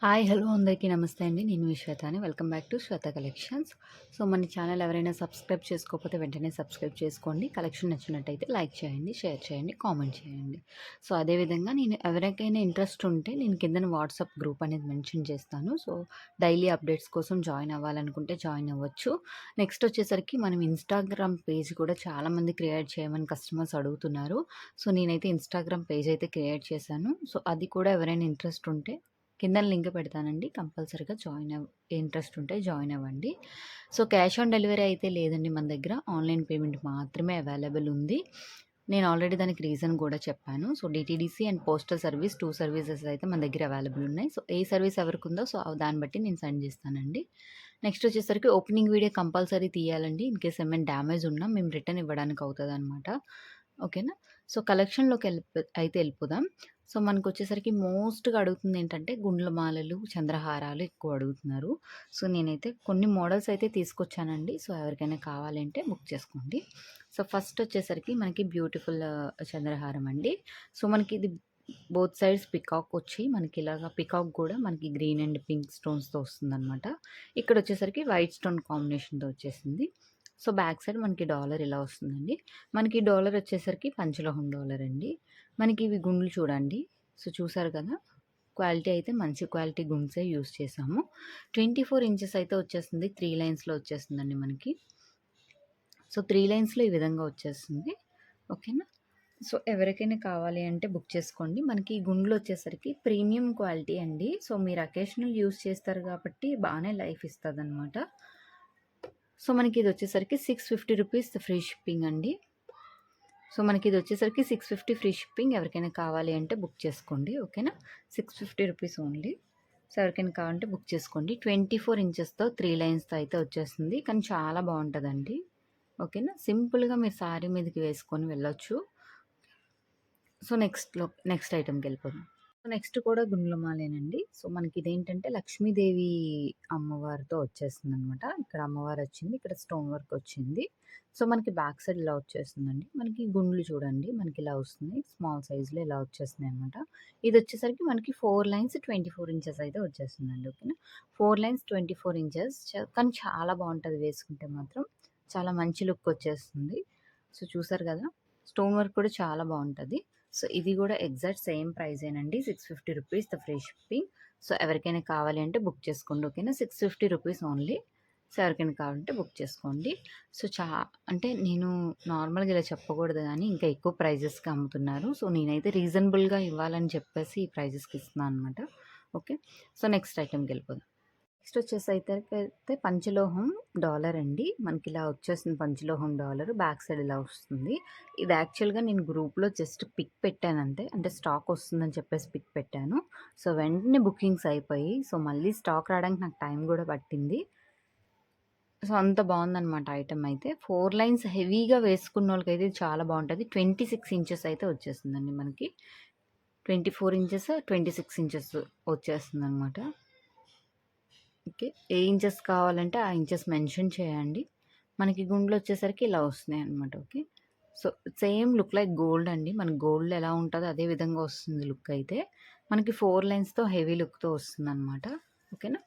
Hi! Hello! అందరికీ నమస్తే అండి. నేను మీ శ్వేతాని. Welcome back to Shweta collections. So, మన ఛానల్ ఎవరైనా సబ్స్క్రైబ్ చేసుకోకపోతే వెంటనే సబ్స్క్రైబ్ చేసుకోండి. కలెక్షన్ నచ్చినట్టయితే లైక్ చేయండి, షేర్ చేయండి, కామెంట్ చేయండి. సో, అదేవిధంగా నేను ఎవరికైనా ఇంట్రెస్ట్ ఉంటే నేను కిందన వాట్సాప్ గ్రూప్ అనేది మెన్షన్ చేస్తాను. సో, డైలీ అప్డేట్స్ కోసం జాయిన్ అవ్వాలనుకుంటే జాయిన్ అవ్వచ్చు. నెక్స్ట్ వచ్చేసరికి మనం ఇన్‌స్టాగ్రామ్ పేజ్ కూడా చాలామంది క్రియేట్ చేయమని కస్టమర్స్ అడుగుతున్నారు. సో, నేనైతే ఇన్‌స్టాగ్రామ్ పేజ్ అయితే క్రియేట్ చేశాను. సో, అది కూడా ఎవరైనా ఇంట్రెస్ట్ ఉంటే కిందన లింక్ పెడతానండి. కంపల్సరీగా ఇంట్రెస్ట్ ఉంటే జాయిన్ అవ్వండి. సో, క్యాష్ ఆన్ డెలివరీ అయితే లేదండి మన దగ్గర. ఆన్‌లైన్ పేమెంట్ మాత్రమే అవైలబుల్ ఉంది. నేను ఆల్రెడీ దానికి రీజన్ కూడా చెప్పాను. So, DTDC and postal service 2 services అయితే మన దగ్గర అవైలబుల్ ఉన్నాయి. సో, ఏ సర్వీస్ ఎవరికుందో దాన్ని బట్టి నేను సెండ్ చేస్తానండి. నెక్స్ట్ వచ్చేసరికి ఓపెనింగ్ వీడియో కంపల్సరీ తీయాలండి. ఇన్‌కేస్ ఏమైనా డ్యామేజ్ ఉన్నా మేము రిటర్న్ ఇవ్వడానికి అవుతదనమాట. ఓకేనా? సో, కలెక్షన్‌లోకి వెళ్ళిపోదాం. సో, మనకొచ్చేసరికి మోస్ట్‌గా అడుగుతుందేంటంటే గుండ్ల మాలలు, చంద్రహారాలు ఎక్కువ అడుగుతున్నారు. సో, నేనైతే కొన్ని మోడల్స్ అయితే తీసుకొచ్చానండి. సో, ఎవరికైనా కావాలంటే బుక్ చేసుకోండి. సో, ఫస్ట్ వచ్చేసరికి మనకి బ్యూటిఫుల్ చంద్రహారం అండి. సో, మనకి ఇది బోత్ సైడ్స్ పికాక్ వచ్చి మనకి ఇలాగా పికాక్ గూడా మనకి గ్రీన్ అండ్ పింక్ స్టోన్స్‌తో వస్తుందనమాట. ఇక్కడొచ్చేసరికి వైట్ స్టోన్ కాంబినేషన్‌తో వచ్చేసింది. సో, బ్యాక్ సైడ్ మనకి డాలర్ ఇలా వస్తుందండి. మనకి డాలర్ వచ్చేసరికి పంచలోహం డాలర్ అండి. మనకి ఇవి గుండ్లు చూడండి. సో, చూసారు కదా! క్వాలిటీ అయితే మంచి క్వాలిటీ గుండ్సే యూజ్ చేశాము. 24 ఇంచెస్ అయితే వచ్చేస్తుంది. 3 లైన్స్‌లో వచ్చేస్తుందండి మనకి. సో, 3 లైన్స్‌లో ఈ విధంగా వచ్చేస్తుంది. ఓకేనా? సో, ఎవరికైనా కావాలి అంటే బుక్ చేసుకోండి. మనకి ఈ గుండ్లు వచ్చేసరికి ప్రీమియం క్వాలిటీ అండి. సో, మీరు అకేషనల్ యూజ్ చేస్తారు కాబట్టి బానే లైఫ్ ఇస్తదనమాట. సో, మనకి ఇది వచ్చేసరికి రూ. 650 ఫ్రీ షిప్పింగ్ అండి. సో, మనకిది వచ్చేసరికి 650 ఫ్రీ షిప్పింగ్. ఎవరికైనా కావాలి అంటే బుక్ చేసుకోండి. ఓకేనా? 650 రూపీస్ ఓన్లీ. సో, ఎవరికైనా కావాలంటే బుక్ చేసుకోండి. 24 ఇంచెస్‌తో 3 లైన్స్‌తో అయితే వచ్చేస్తుంది. కానీ చాలా బావుంటదండి. ఓకేనా? సింపుల్‌గా మీరు శారీ మీదకి వేసుకొని వెళ్ళొచ్చు. సో, నెక్స్ట్ ఐటెమ్‌కెళ్ళిపోదాం. సో, నెక్స్ట్ కూడా గుండ్లమాలేనండి. సో, మనకిదేంటంటే లక్ష్మీదేవి అమ్మవారితో వచ్చేస్తుందనమాట. ఇక్కడ అమ్మవారొచ్చింది. ఇక్కడ స్టోన్ వర్క్ వచ్చింది. సో, మనకి బ్యాక్ సైడ్ ఇలా వచ్చేస్తుందండి. మనకి గుండ్లు చూడండి. మనకిలా వస్తున్నాయి. స్మాల్ సైజ్‌లో ఇలా వచ్చేస్తున్నాయనమాట. ఇదొచ్చేసరికి మనకి 4 లైన్స్ 24 ఇంచెస్ అయితే వచ్చేస్తుందండి. ఓకేనా? 4 లైన్స్ 24 ఇంచెస్ కానీ చాలా బావుంటది వేసుకుంటే మాత్రం. చాలా మంచి లుక్ వచ్చేస్తుంది. సో, చూసారు గదా! స్టోన్ వర్క్ కూడా చాలా బావుంటది. సో, ఇది గూడా ఎగ్జాక్ట్ సేమ్ ప్రైజేనండి. 650 rupees the free shipping. So, ఎవరికైనా కావాలి అంటే బుక్ చేసుకోండి. ఓకేనా? 650 రూపీస్ ఓన్లీ. సో, ఎవరికైనా కావాలంటే బుక్ చేసుకోండి. సో, అంటే నేను నార్మల్‌గా ఇలా చెప్పకూడదు గానీ, ఇంకా ఎక్కువ ప్రైజెస్‌కి అమ్ముతున్నారు. సో, నేనైతే రీజనబుల్‌గా ఇవ్వాలని చెప్పేసి ఈ ప్రైజెస్‌కి ఇస్తున్నాను అనమాట. ఓకే. సో, నెక్స్ట్ ఐటెమ్‌కెళ్ళిపోదాం. నెక్స్ట్ వచ్చేసైతే పంచలోహం డాలర్ అండి. మనకిలా వచ్చేస్తుంది పంచలోహం డాలర్. బ్యాక్ సైడ్ ఇలా వస్తుంది. ఇది యాక్చువల్‌గా నేను గ్రూప్‌లో జస్ట్ పిక్ పెట్టానంతే. అంటే స్టాక్ వస్తుందని చెప్పేసి పిక్ పెట్టాను. సో, వెంటనే బుకింగ్స్ అయిపోయి, సో, మళ్ళీ స్టాక్ రావడానికి నాకు టైం గూడా పట్టింది. సో, అంత బావుందనమాట ఐటెమ్ అయితే. 4 లైన్స్ హెవీగా వేసుకున్నోళ్ళకైతే ఇది చాలా బావుంటది. 26 ఇంచెస్ అయితే వచ్చేస్తుందండి మనకి. 24 ఇంచెస్, 26 ఇంచెస్ వచ్చేస్తుందనమాట. ఓకే. ఏ ఇంచెస్ కావాలంటే ఆ ఇంచెస్ మెన్షన్ చేయండి. మనకి గుండ్లొచ్చేసరికి ఇలా వస్తున్నాయన్నమాట. Okay. So, same look like gold అండి. మనకి గోల్డ్‌లో ఎలా ఉంటదో అదే విధంగా వస్తుంది లుక్ అయితే. మనకి 4 లైన్స్‌తో హెవీ లుక్‌తో వస్తుందన్నమాట. ఓకేనా.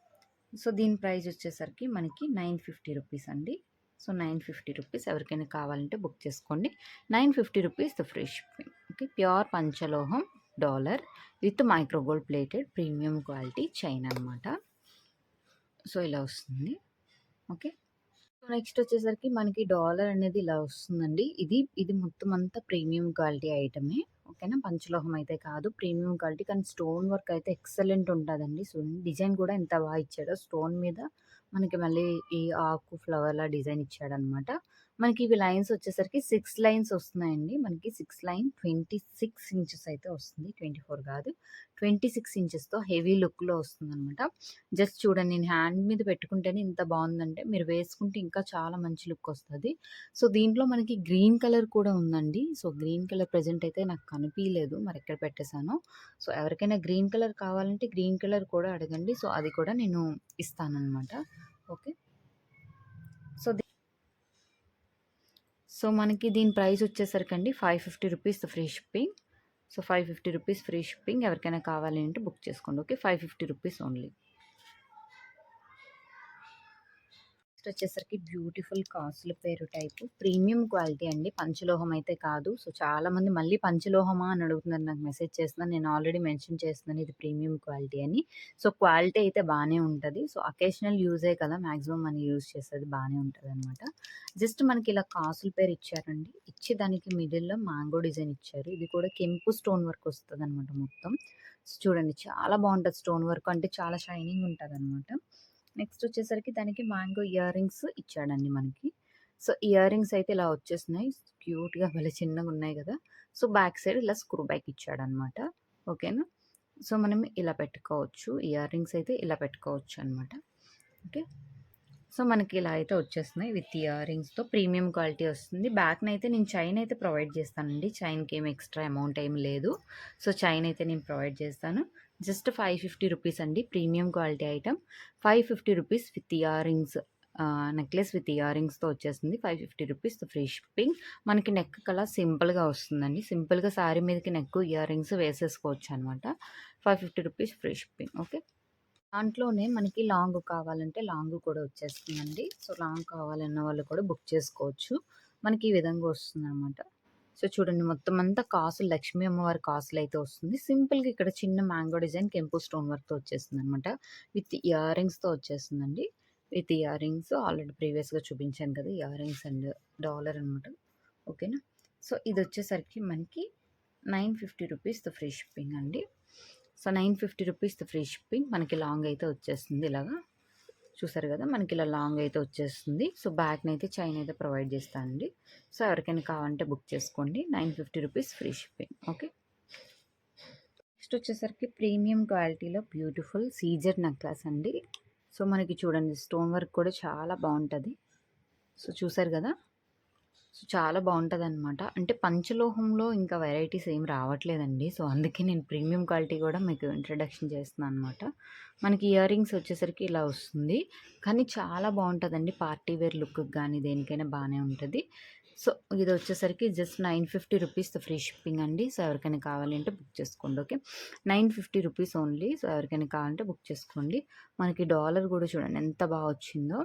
సో, దీని ప్రైస్ వచ్చేసరికి మనకి 950 రూపీస్ అండి. సో, 950 రూపీస్ ఎవరికైనా కావాలంటే బుక్ చేసుకోండి. 950 rupees the free shipping. Okay. Pure పంచలోహం dollar with micro gold plated premium quality chain అనమాట. సో, ఇలా వస్తుంది. ఓకే. సో, నెక్స్ట్ వచ్చేసరికి మనకి డాలర్ అనేది ఇలా వస్తుందండి. ఇది మొత్తం అంతా ప్రీమియం క్వాలిటీ ఐటమే. ఓకేనా. పంచలోహం అయితే కాదు. ప్రీమియం క్వాలిటీ కానీ స్టోన్ వర్క్ అయితే ఎక్సలెంట్ ఉంటదండి. సో, డిజైన్ కూడా ఎంత బాగా ఇచ్చాడో స్టోన్ మీద మనకి మళ్ళీ ఈ ఆకు ఫ్లవర్‌లా డిజైన్ ఇచ్చాడనమాట. మనకి ఇవి లైన్స్ వచ్చేసరికి 6 లైన్స్ వస్తున్నాయండి. మనకి 6 లైన్ 26 ఇంచెస్ అయితే వస్తుంది. 24 కాదు. 26 ఇంచెస్‌తో హెవీ లుక్‌లో వస్తుందనమాట. జస్ట్ చూడండి నేను హ్యాండ్ మీద పెట్టుకుంటేనే ఇంత బావుందంటే, మీరు వేసుకుంటే ఇంకా చాలా మంచి లుకొస్తది. సో, దీంట్లో మనకి గ్రీన్ కలర్ కూడా ఉందండి. సో, గ్రీన్ కలర్ ప్రెజెంట్ అయితే నాకు కనిపియలేదు. మరెక్కడ పెట్టేసానో. సో, ఎవరికైనా గ్రీన్ కలర్ కావాలంటే గ్రీన్ కలర్ కూడా అడగండి. సో, అది కూడా నేను ఇస్తాననమాట. ఓకే. సో, సో, మనకి దీని ప్రైస్ వచ్చేసరికండి 550 rupees free shipping. So 550 rupees free shipping. ఎవరికైనా కావాలి అంటే బుక్ చేసుకోండి. Okay, 550 rupees only. నెక్స్ట్ వచ్చేసరికి బ్యూటిఫుల్ కాసుల పేరు టైపు ప్రీమియం క్వాలిటీ అండి. పంచలోహం అయితే కాదు. సో చాలామంది మళ్ళీ పంచలోహమా అని అడుగుతున్నారు, నాకు మెసేజ్ చేస్తున్నారు. నేను ఆల్రెడీ మెన్షన్ చేస్తున్నాను ఇది ప్రీమియం క్వాలిటీ అని. సో క్వాలిటీ అయితే బాగానే ఉంటుంది. సో అకేషనల్ యూజే కదా, మ్యాక్సిమం మనం యూజ్ చేసేది బాగానే ఉంటుంది అనమాట. జస్ట్ మనకి ఇలా కాసుల పేరు ఇచ్చారండి. ఇచ్చి దానికి మిడిల్లో మ్యాంగో డిజైన్ ఇచ్చారు. ఇది కూడా కెంపు స్టోన్ వర్క్ వస్తుంది అనమాట మొత్తం. సో చూడండి చాలా బాగుంటుంది. స్టోన్ వర్క్ అంటే చాలా షైనింగ్ ఉంటుంది అనమాట. నెక్స్ట్ వచ్చేసరికి దానికి మ్యాంగో ఇయర్ రింగ్స్ ఇచ్చాడండి మనకి. సో ఇయర్ రింగ్స్ అయితే ఇలా వచ్చేస్తున్నాయి. క్యూట్గా భలే చిన్నగా ఉన్నాయి కదా. సో బ్యాక్ సైడ్ ఇలా స్క్రూ బ్యాక్ ఇచ్చాడనమాట. ఓకేనా. సో మనం ఇలా పెట్టుకోవచ్చు. ఇయర్ రింగ్స్ అయితే ఇలా పెట్టుకోవచ్చు అనమాట. ఓకే. సో మనకి ఇలా అయితే వచ్చేస్తున్నాయి విత్ ఇయర్ రింగ్స్తో. ప్రీమియం క్వాలిటీ వస్తుంది. బ్యాక్ని అయితే నేను చైన్ అయితే ప్రొవైడ్ చేస్తానండి. చైన్కి ఏమి ఎక్స్ట్రా అమౌంట్ ఏం లేదు. సో చైన్ అయితే నేను ప్రొవైడ్ చేస్తాను. జస్ట్ 550 రూపీస్ అండి. Premium quality item 550 rupees with ear rings. Necklace with ear రింగ్స్తో వచ్చేస్తుంది. 550 రూపీస్ ఫ్రీ షిప్పింగ్. మనకి నెక్ కలర్ సింపుల్గా వస్తుందండి. సింపుల్గా శారీ మీదకి నెక్ ఇయర్ రింగ్స్ వేసేసుకోవచ్చు అనమాట. 550 రూపీస్ ఫ్రీ షిప్పింగ్. ఓకే. దాంట్లోనే మనకి లాంగ్ కావాలంటే లాంగ్ కూడా వచ్చేస్తుందండి. సో లాంగ్ కావాలన్న వాళ్ళు కూడా బుక్ చేసుకోవచ్చు. మనకి ఈ విధంగా వస్తుందనమాట. సో చూడండి మొత్తం అంతా కాసులు, లక్ష్మీ అమ్మవారి కాసులు అయితే వస్తుంది. సింపుల్గా ఇక్కడ చిన్న మ్యాంగో డిజైన్ కెంపు స్టోన్ వర్క్తో వచ్చేస్తుంది అనమాట. విత్ ఇయర్ రింగ్స్తో వచ్చేస్తుందండి. విత్ ఇయర్ రింగ్స్ ఆల్రెడీ ప్రీవియస్గా చూపించాను కదా, ఇయర్ రింగ్స్ అండ్ డాలర్ అనమాట. ఓకేనా. సో ఇది వచ్చేసరికి మనకి 950 రూపీస్ ఫ్రీ షిప్పింగ్ అండి. So 950 rupees free shipping. మనకి లాంగ్ అయితే వచ్చేస్తుంది ఇలాగా. చూసారు కదా, మనకి ఇలా లాంగ్ అయితే వచ్చేస్తుంది. సో బ్యాక్ని అయితే చైన్ అయితే ప్రొవైడ్ చేస్తానండి. సో ఎవరికైనా కావాలంటే బుక్ చేసుకోండి. 950 rupees free shipping. Okay. Next వచ్చేసరికి ప్రీమియం క్వాలిటీలో బ్యూటిఫుల్ సీజర్ నెక్లెస్ అండి. సో మనకి చూడండి స్టోన్ వర్క్ కూడా చాలా బాగుంటుంది. సో చూసారు కదా. సో చాలా బాగుంటుందనమాట. అంటే పంచలోహంలో ఇంకా వెరైటీస్ ఏం రావట్లేదండి. సో అందుకే నేను ప్రీమియం క్వాలిటీ కూడా మీకు ఇంట్రడక్షన్ చేస్తున్నాను అనమాట. మనకి ఇయర్ రింగ్స్ వచ్చేసరికి ఇలా వస్తుంది. కానీ చాలా బాగుంటుందండి. పార్టీ వేర్ లుక్కి కానీ దేనికైనా బాగానే ఉంటుంది. సో ఇది వచ్చేసరికి జస్ట్ 950 రూపీస్ ఫ్రీ షిప్పింగ్ అండి. సో ఎవరికైనా కావాలి అంటే బుక్ చేసుకోండి. Okay, 950 rupees only. సో ఎవరికైనా కావాలంటే బుక్ చేసుకోండి. మనకి డాలర్ కూడా చూడండి ఎంత బాగా వచ్చిందో.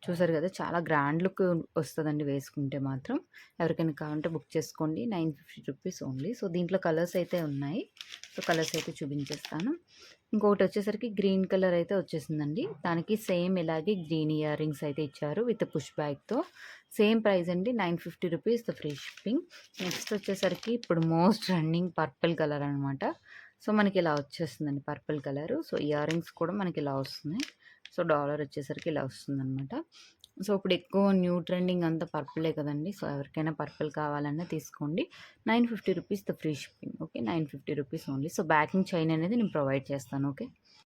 చూసారు కదా, చాలా గ్రాండ్ లుక్ వస్తుందండి వేసుకుంటే మాత్రం. ఎవరికైనా కావాలంటే బుక్ చేసుకోండి. 950 రూపీస్ ఓన్లీ. సో దీంట్లో కలర్స్ అయితే ఉన్నాయి. సో కలర్స్ అయితే చూపించేస్తాను. ఇంకొకటి వచ్చేసరికి గ్రీన్ కలర్ అయితే వచ్చేసిందండి. దానికి సేమ్ ఇలాగే గ్రీన్ ఇయర్ రింగ్స్ అయితే ఇచ్చారు విత్ పుష్ బ్యాగ్తో. సేమ్ ప్రైస్ అండి, 950 రూపీస్ ఫ్రీ షిప్పింగ్. నెక్స్ట్ వచ్చేసరికి ఇప్పుడు మోస్ట్ రన్నింగ్ పర్పుల్ కలర్ అనమాట. సో మనకి ఇలా వచ్చేస్తుందండి purple colour. So ear rings కూడా మనకి ఇలా వస్తున్నాయి. సో డాలర్ వచ్చేసరికి ఇలా వస్తుందన్నమాట. సో ఇప్పుడు ఎక్కువ న్యూ ట్రెండింగ్ అంతా పర్పులే కదండి. సో ఎవరికైనా పర్పుల్ కావాలన్నా తీసుకోండి. 950 rupees free shipping. Okay, 950 rupees only. So backing chain అనేది నేను ప్రొవైడ్ చేస్తాను. ఓకే.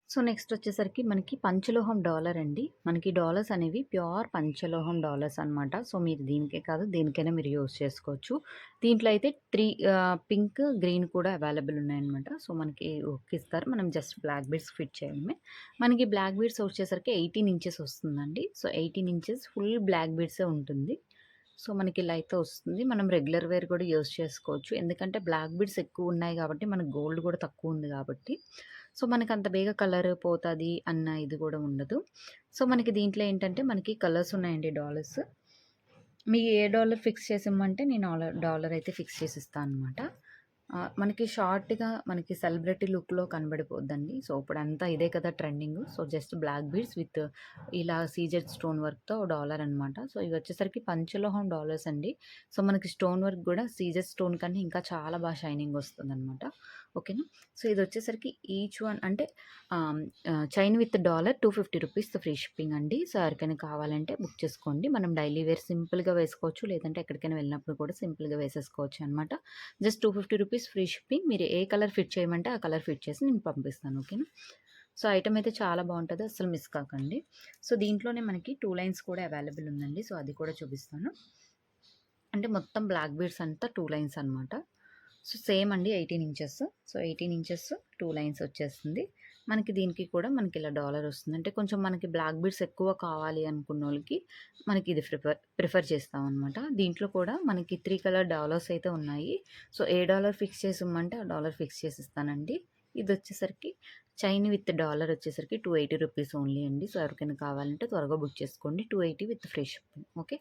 సో నెక్స్ట్ వచ్చేసరికి మనకి పంచలోహం డాలర్ అండి. మనకి డాలర్స్ అనేవి ప్యూర్ పంచలోహం డాలర్స్ అనమాట. సో మీరు దీనికే కాదు దేనికైనా మీరు యూస్ చేసుకోవచ్చు. దీంట్లో అయితే 3 పింక్, గ్రీన్ కూడా అవైలబుల్ ఉన్నాయన్నమాట. సో మనకి ఇస్తారు. మనం జస్ట్ బ్లాక్ బీడ్స్ ఫిట్ చేయడమే. మనకి బ్లాక్ బీడ్స్ వచ్చేసరికి 18 ఇంచెస్ వస్తుందండి. సో 18 ఇంచెస్ ఫుల్ బ్లాక్ బీడ్సే ఉంటుంది. సో మనకి ఇలా అయితే వస్తుంది. మనం రెగ్యులర్ వేర్ కూడా యూస్ చేసుకోవచ్చు. ఎందుకంటే బ్లాక్ బీడ్స్ ఎక్కువ ఉన్నాయి కాబట్టి, మనకు గోల్డ్ కూడా తక్కువ ఉంది కాబట్టి, సో మనకి అంత బేగా కలర్ పోతుంది అన్న ఇది కూడా ఉండదు. సో మనకి దీంట్లో ఏంటంటే మనకి కలర్స్ ఉన్నాయండి డాలర్స్. మీకు ఏ డాలర్ ఫిక్స్ చేసిమ్మంటే నేను డాలర్ అయితే ఫిక్స్ చేసి ఇస్తాను అనమాట. మనకి షార్ట్‌గా మనకి సెలబ్రిటీ లుక్‌లో కనబడిపోద్దండి. సో ఇప్పుడంతా ఇదే కదా trending. So just black beads with ఇలా సీజెడ్ స్టోన్ వర్క్‌తో డాలర్ అనమాట. సో ఇవి వచ్చేసరికి పంచలోహం డాలర్స్ అండి. సో మనకి స్టోన్ వర్క్ కూడా సీజెడ్ స్టోన్ కన్నా ఇంకా చాలా బాగా షైనింగ్ వస్తుందనమాట. ఓకేనా. సో ఇది వచ్చేసరికి ఈచ్ వన్ అంటే chain with dollar 250 rupees free shipping అండి. సో ఎవరికైనా కావాలంటే బుక్ చేసుకోండి. మనం డైలీ వేర్ సింపుల్‌గా వేసుకోవచ్చు. లేదంటే ఎక్కడికైనా వెళ్ళినప్పుడు కూడా సింపుల్‌గా వేసేసుకోవచ్చు అనమాట. Just 250 rupees free shipping. మీరు ఏ కలర్ ఫిట్ చేయమంటే ఆ కలర్ ఫిట్ చేసి నేను పంపిస్తాను. ఓకేనా. సో ఐటమ్ అయితే చాలా బాగుంటుంది, అస్సలు మిస్ కాకండి. సో దీంట్లోనే మనకి 2 లైన్స్ కూడా అవైలబుల్ ఉందండి. సో అది కూడా చూపిస్తాను. అంటే మొత్తం బ్లాక్ బీడ్స్ అంతా 2 లైన్స్ అనమాట. సో సేమ్ అండి 18 ఇంచెస్. సో 18 ఇంచెస్ 2 లైన్స్ వచ్చేస్తుంది. మనకి దీనికి కూడా మనకి ఇలా డాలర్ వస్తుంది. అంటే కొంచెం మనకి బ్లాక్ బీడ్స్ ఎక్కువ కావాలి అనుకున్నోళ్ళకి మనకి ఇది ప్రిఫర్ చేస్తామనమాట. దీంట్లో కూడా మనకి 3 కలర్ డాలర్స్ అయితే ఉన్నాయి. సో, ఏ డాలర్ ఫిక్స్ చేసి ఇమ్మంటే ఆ డాలర్ ఫిక్స్ చేసి ఇస్తానండి. ఇదొచ్చేసరికి చైన్ విత్ డాలర్ వచ్చేసరికి ₹280 ఓన్లీ అండి. సో, ఎవరికైనా కావాలంటే త్వరగా బుక్ చేసుకోండి. 280 with free shipping. Okay.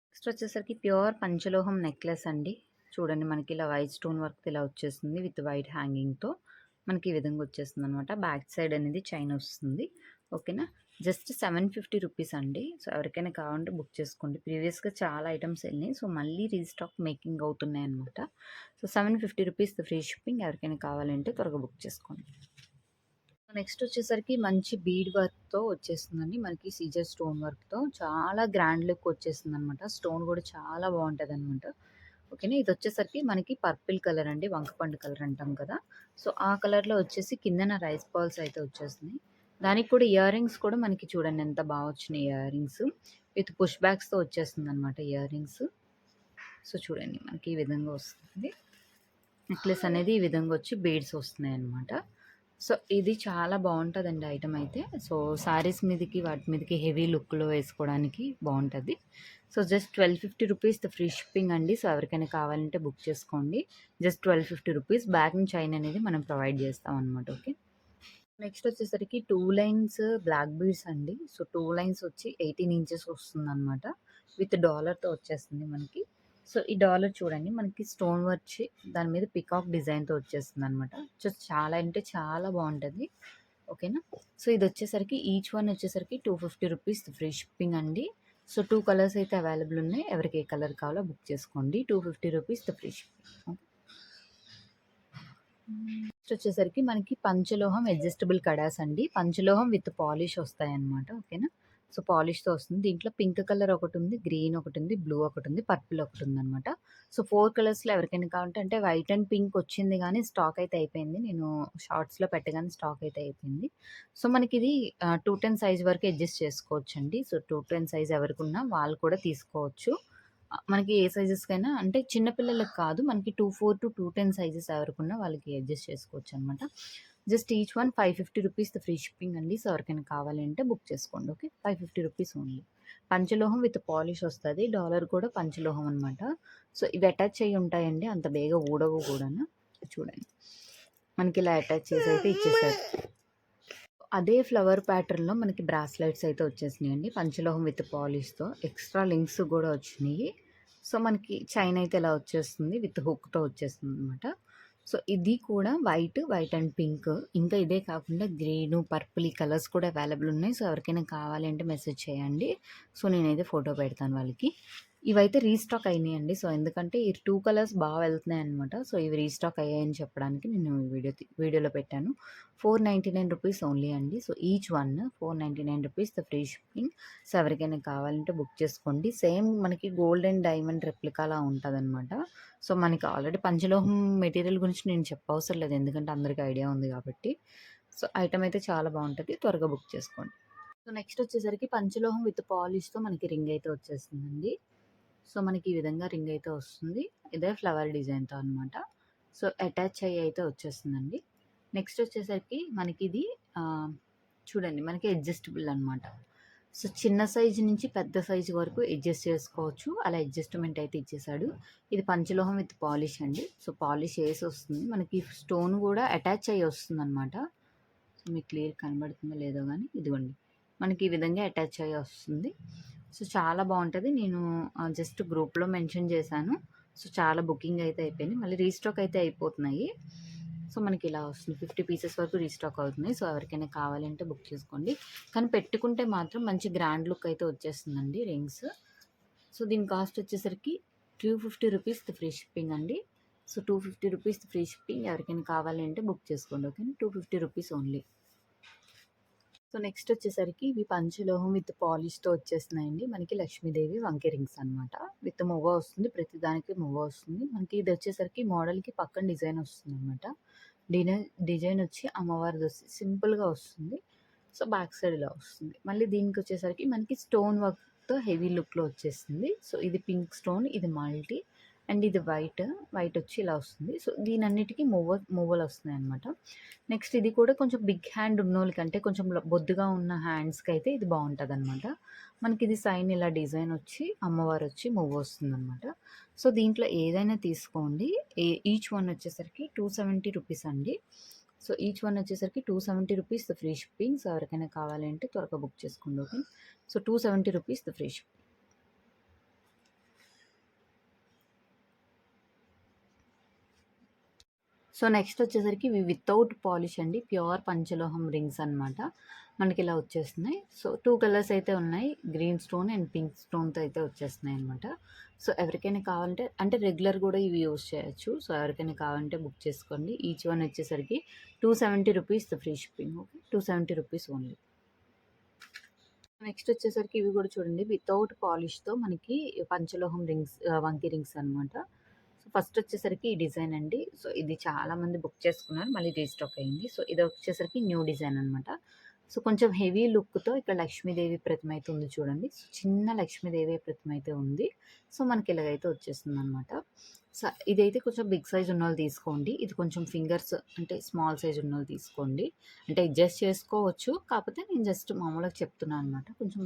Next వచ్చేసరికి ప్యూర్ పంచలోహం నెక్లెస్ అండి. చూడండి మనకి ఇలా వైట్ స్టోన్ వర్క్ ఇలా వచ్చేస్తుంది విత్ వైట్ హ్యాంగింగ్‌తో. మనకి ఈ విధంగా వచ్చేస్తుందనమాట. బ్యాక్ సైడ్ అనేది చైన్ వస్తుంది. ఓకేనా. జస్ట్ ₹750 అండి. సో, ఎవరికైనా కావాలంటే బుక్ చేసుకోండి. ప్రీవియస్‌గా చాలా ఐటెమ్స్ ఎళ్ళినాయి. సో, మళ్ళీ రీస్టాక్ మేకింగ్ అవుతున్నాయన్నమాట. So, ₹750 free shipping. ఎవరికైనా కావాలంటే త్వరగా బుక్ చేసుకోండి. నెక్స్ట్ వచ్చేసరికి మంచి బీడ్ వర్క్‌తో వచ్చేస్తుందండి. మనకి సీజర్ స్టోన్ వర్క్‌తో చాలా గ్రాండ్ లుక్ వచ్చేస్తుందనమాట. స్టోన్ కూడా చాలా బావుంటదనమాట. ఓకేనా. ఇదొచ్చేసరికి మనకి పర్పుల్ కలర్ అండి. వంకపండు కలర్ అంటాం కదా! సో, ఆ కలర్‌లో వచ్చేసి కిందన రైస్ బాల్స్ అయితే వచ్చేస్తున్నాయి. దానికి కూడా ఇయర్ రింగ్స్ కూడా మనకి చూడండి ఎంత బా వచ్చినాయి ఇయర్ రింగ్స్. విత్ పుష్ బ్యాక్స్‌తో వచ్చేస్తుందనమాట ఇయర్ రింగ్స్. సో, చూడండి మనకి ఈ విధంగా వస్తుంది. నెక్లెస్ అనేది ఈ విధంగా వచ్చి బీడ్స్ వస్తున్నాయన్నమాట. సో, ఇది చాలా బావుంటదండి ఐటెమ్ అయితే. సో, శారీస్ మీదకి వాటి మీదకి హెవీ లుక్‌లో వేసుకోవడానికి బావుంటది. సో, జస్ట్ ₹1250 ఫ్రీ షిప్పింగ్ అండి. సో, ఎవరికైనా కావాలంటే బుక్ చేసుకోండి. జస్ట్ ₹1250 బ్యాక్ నుంచి చైన్ అనేది మనం ప్రొవైడ్ చేస్తామనమాట. ఓకే. నెక్స్ట్ వచ్చేసరికి 2 లైన్స్ బ్లాక్ బీడ్స్ అండి. సో, 2 లైన్స్ వచ్చి 18 ఇంచెస్ వస్తుందనమాట. విత్ డాలర్‌తో వచ్చేస్తుంది మనకి. సో, ఈ డాలర్ చూడండి మనకి స్టోన్ వచ్చి దాని మీద పికాక్ డిజైన్‌తో వచ్చేస్తుందనమాట. సో, చాలా అంటే చాలా బావుంటది. ఓకేనా. సో, ఇదొచ్చేసరికి ఈచ్ వన్ వచ్చేసరికి ₹250 ఫ్రీ షిప్పింగ్ అండి. సో, 2 కలర్స్ అయితే అవైలబుల్ ఉన్నాయి. ఎవరికి ఏ కలర్ కావాలో బుక్ చేసుకోండి. ₹250 ఫ్రీ షిప్పింగ్. నెక్స్ట్ వచ్చేసరికి మనకి పంచలోహం అడ్జస్టబుల్ కడాస్ అండి. పంచలోహం విత్ పాలిష్ వస్తాయన్నమాట. ఓకేనా. సో, పాలిష్‌తో వస్తుంది. దీంట్లో పింక్ కలర్ ఒకటుంది, గ్రీన్ ఒకటుంది, బ్లూ ఒకటుంది, పర్పుల్ ఒకటుందనమాట. సో, 4 కలర్స్‌లో ఎవరికైనా కావాలంటే అంటే వైట్ అండ్ పింక్ వచ్చింది గానీ స్టాక్ అయితే అయిపోయింది. నేను షార్ట్స్‌లో పెట్టగానే స్టాక్ అయితే అయిపోయింది. సో, మనకిది 210 సైజ్ వరకు అడ్జస్ట్ చేసుకోవచ్చండి. సో, 210 సైజ్ ఎవరికున్నా వాళ్ళు కూడా తీసుకోవచ్చు. మనకి ఏ సైజెస్‌కైనా అంటే చిన్న పిల్లలకి కాదు. మనకి 24-210 సైజెస్ ఎవరికున్నా వాళ్ళకి అడ్జస్ట్ చేసుకోవచ్చనమాట. Just each one ₹550 free shipping అండి. సో, ఎవరికైనా కావాలి అంటే బుక్ చేసుకోండి. ఓకే. ₹550 ఓన్లీ. పంచలోహం విత్ పాలిష్ వస్తది. డాలర్ కూడా పంచలోహం అనమాట. సో, ఇవి అటాచ్ అయ్యి ఉంటాయండి. అంత బేగా ఊడవు కూడాను. చూడండి. మనకి ఇలా అటాచ్ చేసి అయితే ఇచ్చేసారు. అదే ఫ్లవర్ ప్యాటర్న్‌లో మనకి బ్రాస్లెట్స్ అయితే వచ్చేసినాయండి. పంచలోహం విత్ పాలిష్‌తో. ఎక్స్‌ట్రా లింక్స్ గూడా వచ్చినియి. సో, మనకి చైన్ అయితే ఇలా వచ్చేస్తుంది. విత్ హుక్‌తో వచ్చేస్తుందనమాట. సో, ఇది కూడా వైట్ అండ్ పింక్. ఇంకా ఇదే కాకుండా గ్రీను, పర్పుల్ ఈ కలర్స్ కూడా అవైలబుల్ ఉన్నాయి. సో, ఎవరికైనా కావాలి అంటే మెసేజ్ చేయండి. సో, నేనైతే ఫోటో పెడతాను వాళ్ళకి. ఇవైతే రీస్టాక్ అయినాయండి. సో, ఎందుకంటే ఈ 2 కలర్స్ బా వెళ్తున్నాయనమాట. సో, ఇవి రీస్టాక్ అయ్యాయని చెప్పడానికి నేను వీడియోలో పెట్టాను. ₹499 ఓన్లీ అండి. So, each one ₹499 free shipping. So, ఎవరికైనా కావాలంటే బుక్ చేసుకోండి. సేమ్ మనకి గోల్డ్ అండ్ డైమండ్ రెప్లికాలా ఉంటదనమాట. సో, మనకి ఆల్రెడీ పంచలోహం మెటీరియల్ గురించి నేను చెప్పవసరం లేదు. ఎందుకంటే అందరికి ఐడియా ఉంది కాబట్టి. సో, ఐటెమ్ అయితే చాలా బావుంటది. త్వరగా బుక్ చేసుకోండి. సో, నెక్స్ట్ వచ్చేసరికి పంచలోహం విత్ పాలిష్‌తో మనకి రింగ్ అయితే వచ్చేస్తుందండి. సో, మనకి ఈ విధంగా రింగ్ అయితే వస్తుంది. ఇదే ఫ్లవర్ డిజైన్‌తో అనమాట. సో, అటాచ్ అయ్యి అయితే వచ్చేస్తుందండి. నెక్స్ట్ వచ్చేసరికి మనకిది చూడండి మనకి అడ్జస్టబుల్ అనమాట. సో, చిన్న సైజు నుంచి పెద్ద సైజు వరకు అడ్జస్ట్ చేసుకోవచ్చు. అలా అడ్జస్ట్‌మెంట్ అయితే ఇచ్చేసాడు. ఇది పంచలోహం విత్ పాలిష్ అండి. సో, పాలిష్ ఏసి వస్తుంది. మనకి స్టోన్ కూడా అటాచ్ అయ్యి వస్తుందనమాట. సో, మీకు క్లియర్ కనబడుతుందో లేదో గానీ ఇదిగోండి. మనకి ఈ విధంగా అటాచ్ అయ్యి వస్తుంది. సో, చాలా బావుంటది. నేను జస్ట్ గ్రూప్‌లో మెన్షన్ చేశాను. సో, చాలా బుకింగ్ అయితే అయిపోయింది. మళ్ళీ రీస్టాక్ అయితే అయిపోతున్నాయి. సో, మనకి ఇలా వస్తుంది. 50 పీసెస్ వరకు రీస్టాక్ అవుతున్నాయి. సో, ఎవరికైనా కావాలంటే బుక్ చేసుకోండి. కానీ పెట్టుకుంటే మాత్రం మంచి గ్రాండ్ లుక్ అయితే వచ్చేస్తుందండి రింగ్స్. సో, దీని కాస్ట్ వచ్చేసరికి ₹250 ఫ్రీ షిప్పింగ్ అండి. So, ₹250 free shipping. ఎవరికైనా కావాలి అంటే బుక్ చేసుకోండి. ఓకేనా. ₹250 ఓన్లీ. సో, నెక్స్ట్ వచ్చేసరికి ఇవి పంచలోహం విత్ పాలిష్‌తో వచ్చేస్తున్నాయండి. మనకి లక్ష్మీదేవి వంకి రింగ్స్ అనమాట. విత్ మువ్వ వస్తుంది. ప్రతి దానికి మువ్వ వస్తుంది. మనకి ఇది వచ్చేసరికి మోడల్‌కి పక్కన డిజైన్ వస్తుందనమాట. డిజైన్ వచ్చి అమ్మవారిది సింపుల్‌గా వస్తుంది. సో, బ్యాక్ సైడ్ ఇలా వస్తుంది. మళ్ళీ దీనికొచ్చేసరికి మనకి స్టోన్ వర్క్‌తో హెవీ లుక్‌లో వచ్చేస్తుంది. సో, ఇది పింక్ స్టోన్, ఇది మల్టీ అండ్ ఇది వైట్. వైట్ వచ్చి ఇలా వస్తుంది. సో, దీనన్నిటికి మువ్వలు వస్తున్నాయన్నమాట. నెక్స్ట్ ఇది కూడా కొంచెం బిగ్ హ్యాండ్ ఉన్నోళ్ళకి, అంటే కొంచెం బొద్దుగా ఉన్న హ్యాండ్స్‌కైతే ఇది బావుంటదనమాట. మనకిది సైన్ ఇలా డిజైన్ వచ్చి, అమ్మవారొచ్చి మువ్వొస్తుందనమాట. సో, దీంట్లో ఏదైనా తీసుకోండి. ఈచ్ వన్ వచ్చేసరికి 270 రూపీస్ అండి. సో, ఈచ్ వన్ వచ్చేసరికి 270 రూపీస్ ఫ్రీ షిప్పింగ్. సో, ఎవరికైనా కావాలి అంటే త్వరగా బుక్ చేసుకోండి. Okay. So, 270 rupees free shipping. So, next వచ్చేసరికి ఇవి వితౌట్ పాలిష్ అండి. ప్యూర్ పంచలోహం రింగ్స్ అనమాట. మనకిలా వచ్చేస్తున్నాయి. సో, 2 కలర్స్ అయితే ఉన్నాయి. గ్రీన్ స్టోన్ అండ్ పింక్ స్టోన్‌తో అయితే వచ్చేస్తున్నాయి అనమాట. సో, ఎవరికైనా కావాలంటే, అంటే రెగ్యులర్ కూడా ఇవి యూజ్ చేయొచ్చు. సో, ఎవరికైనా కావాలంటే బుక్ చేసుకోండి. ఈచ్ వన్ వచ్చేసరికి 270 rupees free shipping. Okay. 270 rupees only. Next వచ్చేసరికి ఇవి కూడా చూడండి, వితౌట్ పాలిష్‌తో మనకి పంచలోహం రింగ్స్, వంకీ రింగ్స్ అనమాట. సో, ఫస్ట్ వచ్చేసరికి ఈ డిజైన్ అండి. సో, ఇది చాలామంది బుక్ చేసుకున్నారు. మళ్ళీ రీస్టాక్ అయింది. సో, ఇది వచ్చేసరికి న్యూ డిజైన్ అనమాట. సో, కొంచెం హెవీ లుక్‌తో ఇక్కడ లక్ష్మీదేవి ప్రతిమ అయితే ఉంది చూడండి. సో, చిన్న లక్ష్మీదేవి ప్రతిమ అయితే ఉంది. సో, మనకి ఇలాగైతే వచ్చేస్తుందనమాట. సో, ఇదైతే కొంచెం బిగ్ సైజ్ ఉన్నోళ్ళు తీసుకోండి. ఇది కొంచెం ఫింగర్స్ అంటే స్మాల్ సైజ్ ఉన్నోళ్ళు తీసుకోండి. అంటే అడ్జస్ట్ చేసుకోవచ్చు. కాకపోతే నేను జస్ట్ మామూలుగా చెప్తున్నాను అనమాట. కొంచెం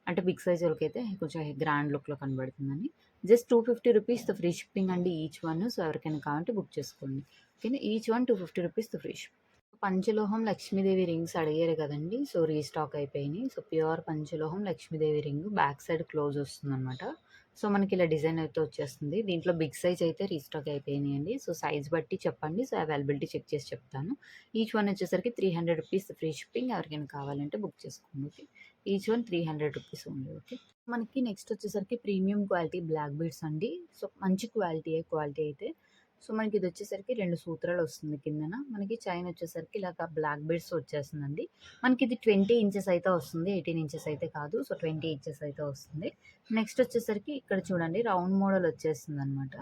అంటే బిగ్ సైజ్ వాళ్ళకైతే కొంచెం గ్రాండ్ లుక్‌లో కనబడుతుందని. జస్ట్ 250 రూపీస్ ఫ్రీ షిప్పింగ్ అండి ఈచ్ వన్. సో, ఎవరికైనా కావాలంటే బుక్ చేసుకోండి. ఓకేనా. Each one 250 rupees free shipping. పంచలోహం లక్ష్మీదేవి రింగ్స్ అడిగారు కదండీ! సో, రీస్టాక్ అయిపోయినాయి. సో, ప్యూర్ పంచలోహం Lakshmidevi ring back side close వస్తుందనమాట. సో, మనకి ఇలా డిజైన్ అయితే వచ్చేస్తుంది. దీంట్లో బిగ్ సైజ్ అయితే రీస్టాక్ అయిపోయినాయండి. సో, సైజ్ బట్టి చెప్పండి. సో, అవైలబిలిటీ చెక్ చేసి చెప్తాను. ఈచ్ వన్ వచ్చేసరికి 300 రూపీస్ ఫ్రీ షిప్పింగ్. ఎవరికైనా కావాలంటే బుక్ చేసుకోండి. Okay. Each one 300 rupees only. Okay. మనకి నెక్స్ట్ వచ్చేసరికి ప్రీమియం క్వాలిటీ బ్లాక్ బీడ్స్ అండి. సో, మంచి క్వాలిటీ అయితే. సో, మనకి ఇది వచ్చేసరికి 2 సూత్రాలు వస్తుంది కిందన. మనకి చైన్ వచ్చేసరికి ఇలాగ బ్లాక్ బీడ్స్ వచ్చేస్తుందండి. మనకి ఇది 20 ఇంచెస్ అయితే వస్తుంది. 18 ఇంచెస్ అయితే కాదు. సో, 20 ఇంచెస్ అయితే వస్తుంది. నెక్స్ట్ వచ్చేసరికి ఇక్కడ చూడండి, రౌండ్ మోడల్ వచ్చేస్తుందనమాట.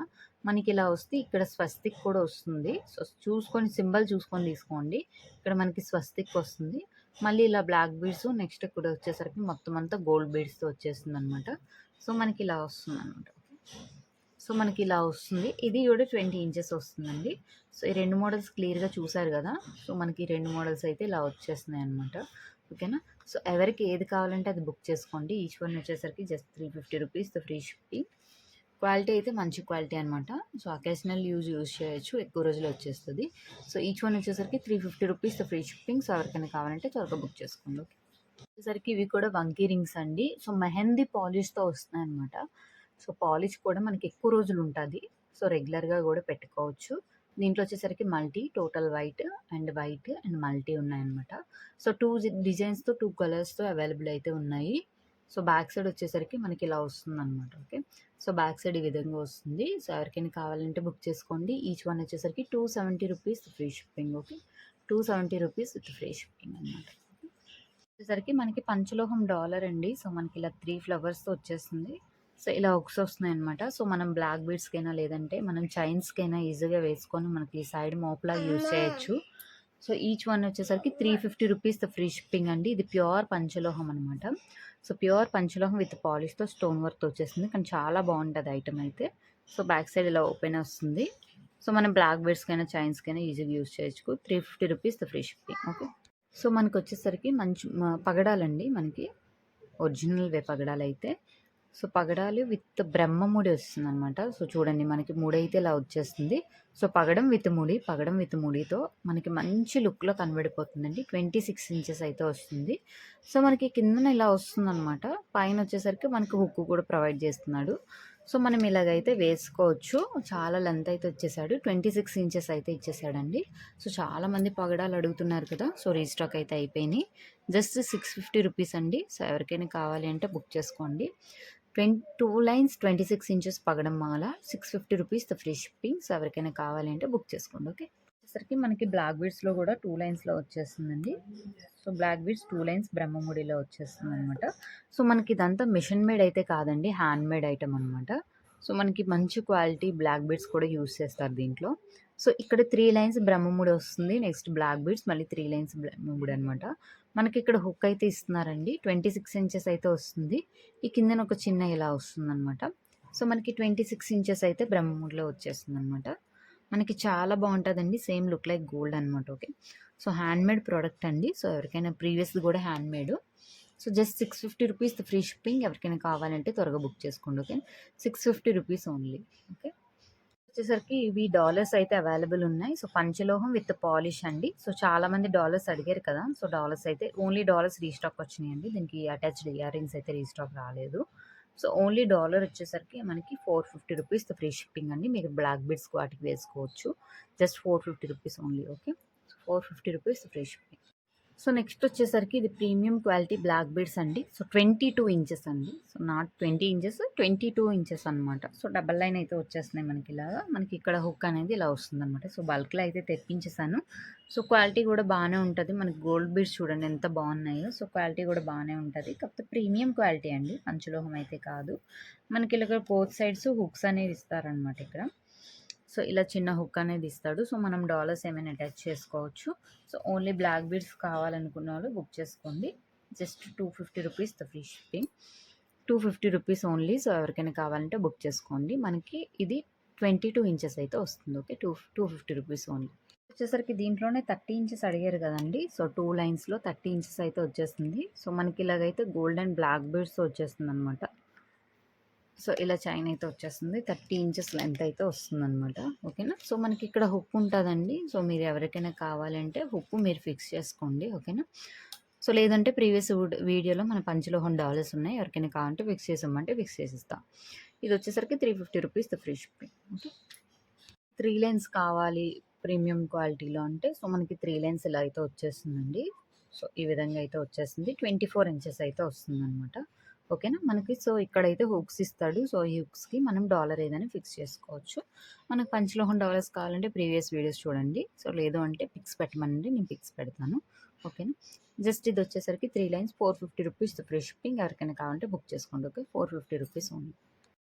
మనకి ఇలా వస్తే ఇక్కడ స్వస్తిక్ కూడా వస్తుంది. సో, చూసుకొని సింబల్ చూసుకొని తీసుకోండి. ఇక్కడ మనకి స్వస్తిక్ వస్తుంది. మళ్ళీ ఇలా బ్లాక్ బీడ్స్, నెక్స్ట్ ఇక్కడ వచ్చేసరికి మొత్తం అంతా గోల్డ్ బీడ్స్‌తో వచ్చేస్తుందనమాట. సో, మనకి ఇలా వస్తుందనమాట. సో, మనకి ఇలా వస్తుంది. ఇది కూడా 20 ఇంచెస్ వస్తుందండి. సో, ఈ 2 మోడల్స్ క్లియర్‌గా చూసారు కదా! సో, మనకి ఈ 2 మోడల్స్ అయితే ఇలా వచ్చేస్తున్నాయన్నమాట. ఓకేనా. సో, ఎవరికి ఏది కావాలంటే అది బుక్ చేసుకోండి. ఈచ్ వన్ వచ్చేసరికి just 350 rupees free shipping. Quality అయితే మంచి క్వాలిటీ అనమాట. సో, అకేషనల్ యూజ్ చేయొచ్చు. ఎక్కువ రోజులు వచ్చేస్తది. సో, ఈచ్ వన్ వచ్చేసరికి 350 రూపీస్ ఫ్రీ షిప్పింగ్. సో, ఎవరికైనా కావాలంటే త్వరగా బుక్ చేసుకోండి. ఓకే. వచ్చేసరికి ఇవి కూడా వంకీ రింగ్స్ అండి. సో, మెహందీ పాలిష్‌తో వస్తున్నాయన్నమాట. సో, పాలిష్ కూడా మనకి ఎక్కువ రోజులు ఉంటది. సో, రెగ్యులర్‌గా కూడా పెట్టుకోవచ్చు. దీంట్లో వచ్చేసరికి టోటల్ వైట్ అండ్ మల్టీ ఉన్నాయన్నమాట. సో, 2 డిజైన్స్‌తో 2 కలర్స్‌తో అవైలబుల్ అయితే ఉన్నాయి. సో, బ్యాక్ సైడ్ వచ్చేసరికి మనకి ఇలా వస్తుందన్నమాట. ఓకే. సో, బ్యాక్ సైడ్ ఈ విధంగా వస్తుంది. సో, ఎవరికైనా కావాలంటే బుక్ చేసుకోండి. ఈచ్ వన్ వచ్చేసరికి 270 rupees free shipping. Okay. 270 rupees with free shipping అనమాట. వచ్చేసరికి మనకి పంచలోహం డాలర్ అండి. సో, మనకి ఇలా 3 ఫ్లవర్స్‌తో వచ్చేస్తుంది. సో, ఇలా హుక్స్ వస్తున్నాయన్నమాట. సో, మనం బ్లాక్ బీడ్స్‌కైనా లేదంటే మనం చైన్స్‌కైనా ఈజీగా వేసుకొని మనకి ఈ సైడ్ మోపులాగా యూజ్ చేయొచ్చు. సో, ఈచ్ వన్ వచ్చేసరికి 350 రూపీస్ ఫ్రీ షిప్పింగ్ అండి. ఇది ప్యూర్ పంచలోహం అనమాట. సో, ప్యూర్ పంచలోహం విత్ పాలిష్‌తో స్టోన్ వర్క్‌తో వచ్చేస్తుంది. కానీ చాలా బాగుంటది ఐటెమ్ అయితే. సో, బ్యాక్ సైడ్ ఇలా ఓపెన్ వస్తుంది. సో, మనం బ్లాక్ బీడ్స్‌కైనా చైన్స్‌కైనా ఈజీగా యూజ్ చేయొచ్చు. 350 rupees free shipping. Okay. So, మనకొచ్చేసరికి మంచి పగడాలండి మనకి. ఒరిజినల్‌వే పగడాలైతే. సో, పగడాలు విత్ బ్రహ్మముడి వస్తుందనమాట. సో, చూడండి మనకి ముడైతే ఇలా వచ్చేస్తుంది. సో, పగడం విత్ ముడితో మనకి మంచి లుక్‌లో కనబడిపోతుందండి. 26 ఇంచెస్ అయితే వస్తుంది. సో, మనకి కిందన ఇలా వస్తుందనమాట. పైనొచ్చేసరికి మనకి హుక్ కూడా ప్రొవైడ్ చేస్తున్నాడు. సో, మనం ఇలాగైతే వేసుకోవచ్చు. చాలా లెంత్ అయితే వచ్చేసాడు. 26 ఇంచెస్ అయితే ఇచ్చేసాడండి. సో, చాలామంది పగడాలు అడుగుతున్నారు కదా! సో, రీస్టాక్ అయితే అయిపోయినాయి. జస్ట్ 650 రూపీస్ అండి. సో, ఎవరికైనా కావాలి అంటే బుక్ చేసుకోండి. 2 లైన్స్ 26 ఇంచెస్ పగడం మాల, 650 రూపీస్ ఫ్రీ షిప్పింగ్. సో, ఎవరికైనా కావాలి అంటే బుక్ చేసుకోండి. ఓకే. వచ్చేసరికి మనకి బ్లాక్ బీడ్స్‌లో కూడా 2 లైన్స్‌లో వచ్చేస్తుందండి. సో, బ్లాక్ బీడ్స్ 2 లైన్స్ బ్రహ్మముడిలో వచ్చేస్తుందనమాట. సో, మనకి ఇదంతా మిషన్ మేడ్ అయితే కాదండి. హ్యాండ్ మేడ్ ఐటెమ్ అనమాట. సో, మనకి మంచి క్వాలిటీ బ్లాక్ బీడ్స్ కూడా యూజ్ చేస్తారు దీంట్లో. సో, ఇక్కడ 3 లైన్స్ బ్రహ్మముడి వస్తుంది. నెక్స్ట్ బ్లాక్ బీడ్స్, మళ్ళీ 3 లైన్స్ బ్రహ్మముడి అనమాట. మనకి ఇక్కడ హుక్ అయితే ఇస్తున్నారండి. 26 ఇంచెస్ అయితే వస్తుంది. ఈ కిందన ఒక చిన్న ఇలా వస్తుందనమాట. సో మనకి 26 ఇంచెస్ అయితే బ్రహ్మముడిలో వచ్చేస్తుందనమాట. మనకి చాలా బావుంటదండి. సేమ్ లుక్ లైక్ గోల్డ్ అనమాట. ఓకే. సో హ్యాండ్‌మేడ్ ప్రొడక్ట్ అండి. సో ఎవరికైనా ప్రీవియస్‌ది గూడా handmade. So just ₹650 free shipping. ఎవరికైనా కావాలంటే త్వరగా బుక్ చేసుకోండి. ఓకే. ₹650 ఓన్లీ. ఓకే. వచ్చేసరికి ఇవి డాలర్స్ అయితే అవైలబుల్ ఉన్నాయి. సో పంచలోహం విత్ పాలిష్ అండి. సో చాలామంది డాలర్స్ అడిగారు కదా! సో డాలర్స్ అయితే ఓన్లీ డాలర్స్ రీస్టాక్ వచ్చినాయండి. దీనికి అటాచ్డ్ ఇయర్ రింగ్స్ అయితే రీస్టాక్ రాలేదు. సో ఓన్లీ డాలర్ వచ్చేసరికి మనకి ₹450 ఫ్రీ షిప్పింగ్ అండి. మీరు బ్లాక్ బీడ్స్ వాటికి వేసుకోవచ్చు. Just ₹450 only. Okay. ₹450 free shipping. So next వచ్చేసరికి ఇది ప్రీమియం క్వాలిటీ బ్లాక్ బీడ్స్ అండి. సో 22 ఇంచెస్ అండి. సో నాట్ 20 ఇంచెస్, 22 ఇంచెస్ అనమాట. సో డబల్ లైన్ అయితే వచ్చేస్తున్నాయి మనకి ఇలాగా. మనకి ఇక్కడ హుక్ అనేది ఇలా వస్తుందనమాట. సో బల్క్‌లో అయితే తెప్పించేసాను. సో క్వాలిటీ కూడా బాగానే ఉంటది. మనకి గోల్డ్ బీడ్స్ చూడండి ఎంత బాగున్నాయో. సో క్వాలిటీ కూడా బాగానే ఉంటది. కాకపోతే ప్రీమియం క్వాలిటీ అండి. పంచలోహం అయితే కాదు. మనకి ఇలాగ బోత్ సైడ్స్ హుక్స్ అనేవి ఇస్తారనమాట ఇక్కడ. సో ఇలా చిన్న హుక్ అనేది ఇస్తాడు. సో మనం డాలర్స్ ఏమైనా అటాచ్ చేసుకోవచ్చు. సో ఓన్లీ బ్లాక్ బీడ్స్ కావాలనుకున్న వాళ్ళు బుక్ చేసుకోండి. Just ₹250 free shipping. ₹250 only. So ఎవరికైనా కావాలంటే బుక్ చేసుకోండి. మనకి ఇది 22 ఇంచెస్ అయితే వస్తుంది. ఓకే. ₹250 ఓన్లీ. వచ్చేసరికి దీంట్లోనే 30 ఇంచెస్ అడిగారు కదండి. సో 2 లైన్స్‌లో 30 ఇంచెస్ అయితే వచ్చేస్తుంది. సో మనకి ఇలాగైతే గోల్డ్ అండ్ బ్లాక్ బీడ్స్ వచ్చేస్తుందనమాట. సో ఇలా చైన్ అయితే వచ్చేస్తుంది. 30 ఇంచెస్ లెంత్ అయితే వస్తుందనమాట. ఓకేనా. సో మనకి ఇక్కడ హుక్ ఉంటుందండి. సో మీరు ఎవరికైనా కావాలంటే హుక్ మీరు ఫిక్స్ చేసుకోండి. ఓకేనా. సో లేదంటే ప్రీవియస్ వీడియోలో మన పంచలోహం డాలర్స్ ఉన్నాయి. ఎవరికైనా కావాలంటే ఫిక్స్ చేసామంటే ఫిక్స్ చేసిస్తాం. ఇది వచ్చేసరికి ₹350 ఫ్రీ షిప్పింగ్. ఓకే. 3 లైన్స్ కావాలి ప్రీమియం క్వాలిటీలో అంటే సో మనకి 3 లైన్స్ ఇలా అయితే వచ్చేస్తుందండి. సో ఈ విధంగా అయితే వచ్చేస్తుంది. 24 ఇంచెస్ అయితే వస్తుందనమాట. ఓకేనా. మనకి సో ఇక్కడైతే హుక్స్ ఇస్తాడు. సో ఈ హుక్స్‌కి మనం డాలర్ ఏదైనా ఫిక్స్ చేసుకోవచ్చు. మనకు పంచలోహం డాలర్స్ కావాలంటే ప్రీవియస్ వీడియోస్ చూడండి. సో లేదు అంటే పిక్స్ పెట్టమనండి. నేను పిక్స్ పెడతాను. ఓకేనా. జస్ట్ ఇది వచ్చేసరికి 3 లైన్స్ ₹450 ఫ్రీ షిప్పింగ్. ఎవరికైనా కావాలంటే బుక్ చేసుకోండి. ఓకే. ₹450 ఓన్లీ.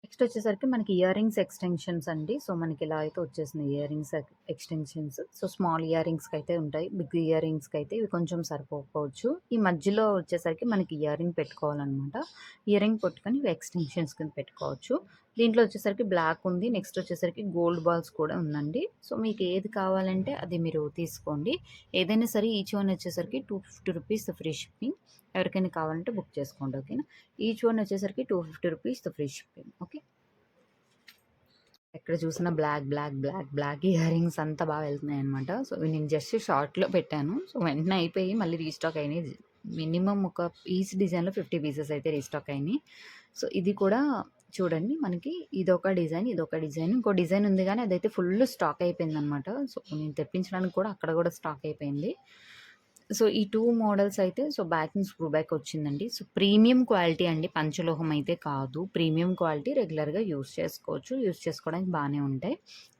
నెక్స్ట్ వచ్చేసరికి మనకి ఇయర్ రింగ్స్ ఎక్స్టెన్షన్స్ అండి. సో మనకి ఇలా అయితే వచ్చేసింది ear rings extensions. So small ear రింగ్స్‌కి అయితే ఉంటాయి. బిగ్ ఇయర్ రింగ్స్‌కి అయితే ఇవి కొంచెం సరిపోకపోవచ్చు. ఈ మధ్యలో వచ్చేసరికి మనకి ఇయర్ రింగ్ పెట్టుకోవాలనమాట. ఇయర్ రింగ్ పెట్టుకొని ఇవి ఎక్స్టెన్షన్స్ కింద పెట్టుకోవచ్చు. దీంట్లో వచ్చేసరికి బ్లాక్ ఉంది. నెక్స్ట్ వచ్చేసరికి గోల్డ్ బాల్స్ కూడా ఉందండి. సో మీకు ఏది కావాలంటే అది మీరు తీసుకోండి. ఏదైనా సరే ఈచ్ వన్ వచ్చేసరికి ₹250 ఫ్రీ షిప్పింగ్. ఎవరికైనా కావాలంటే బుక్ చేసుకోండి. ఓకేనా. ఈచ్ వన్ వచ్చేసరికి ₹250 ఫ్రీ షిప్పింగ్. ఓకే. ఎక్కడ చూసినా బ్లాక్ ఇయర్ రింగ్స్ అంతా బాగా వెళ్తున్నాయన్నమాట. సో ఇవి నేను జస్ట్ షార్ట్‌లో పెట్టాను. సో వెంటనే అయిపోయి మళ్ళీ రీస్టాక్ అయినాయి. మినిమమ్ ఒక ఈచ్ డిజైన్‌లో 50 పీసెస్ అయితే రీస్టాక్ అయినాయి. సో ఇది కూడా చూడండి మనకి ఇదొక డిజైన్, ఇదొక డిజైన్. ఇంకో డిజైన్ ఉంది గానీ అదైతే ఫుల్ స్టాక్ అయిపోయిందనమాట. సో నేను తెప్పించడానికి కూడా అక్కడ కూడా స్టాక్ అయిపోయింది. సో ఈ 2 మోడల్స్ అయితే సో బ్యాకింగ్ స్క్రూ బ్యాక్ వచ్చిందండి. సో ప్రీమియం క్వాలిటీ అండి. పంచలోహం అయితే కాదు. ప్రీమియం క్వాలిటీ రెగ్యులర్‌గా యూజ్ చేసుకోవచ్చు. యూజ్ చేసుకోవడానికి బానే ఉంటాయి.